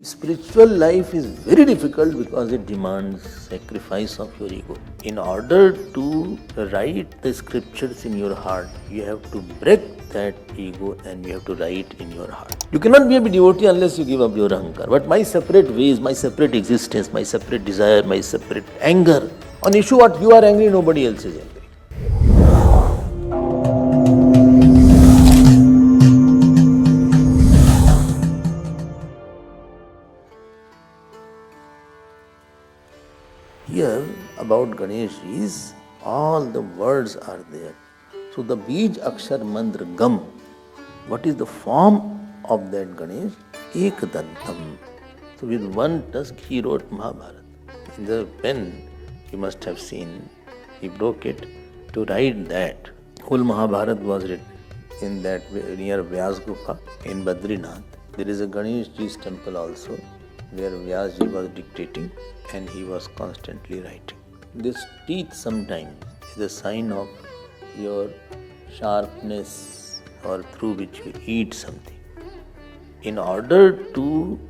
Spiritual life is very difficult because it demands sacrifice of your ego. In order to write the scriptures in your heart, you have to break that ego and you have to write in your heart. You cannot be a devotee unless you give up your ahankar. But my separate ways, my separate existence, my separate desire, my separate anger. On issue what you are angry, nobody else is angry. Here about Ganesh is all the words are there. So the Bij Akshar Mantra Gam, what is the form of that Ganesh? Ekdantam. So with one tusk he wrote Mahabharata. In the pen you must have seen, he broke it to write that. Whole Mahabharata was written in that near Vyas Gufa in Badrinath. There is a Ganesh Ji's temple also where Vyas Ji was dictating and he was constantly writing. This teeth sometimes is a sign of your sharpness or through which you eat something. In order to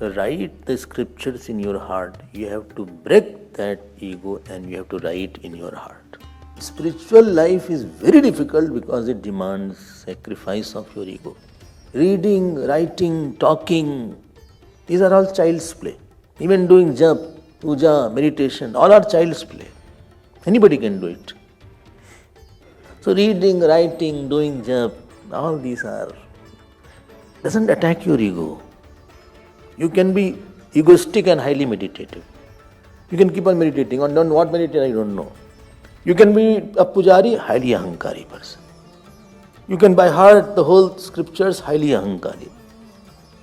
write the scriptures in your heart, you have to break that ego and you have to write in your heart. Spiritual life is very difficult because it demands sacrifice of your ego. Reading, writing, talking, these are all child's play. Even doing jap, puja, meditation, all are child's play. Anybody can do it. So reading, writing, doing jap, all these doesn't attack your ego. You can be egoistic and highly meditative. You can keep on meditating. On what meditate, I don't know. You can be a pujari, highly ahankari person. You can by heart the whole scriptures, highly ahankari.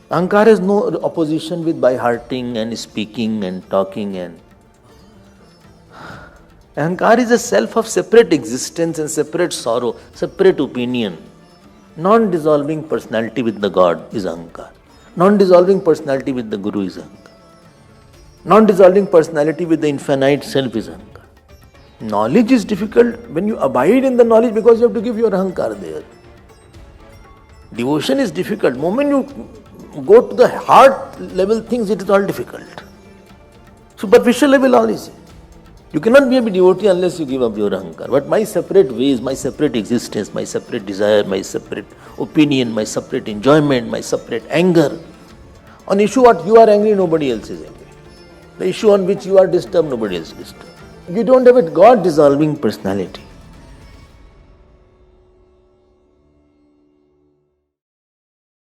Ahankar has no opposition with by hearting and speaking and talking and Ahankar is a self of separate existence and separate sorrow, separate opinion. Non-dissolving personality with the God is Ahankar. Non-dissolving personality with the Guru is Ahankar. Non-dissolving personality with the infinite self is Ahankar. Knowledge is difficult when you abide in the knowledge because you have to give your Ahankar there. Devotion is difficult. Moment you go to the heart level things, it is all difficult. Superficial level all easy. You cannot be a devotee unless you give up your ahankar. But my separate ways, my separate existence, my separate desire, my separate opinion, my separate enjoyment, my separate anger. On issue what you are angry, nobody else is angry. The issue on which you are disturbed, nobody else is disturbed. You don't have a God dissolving personality.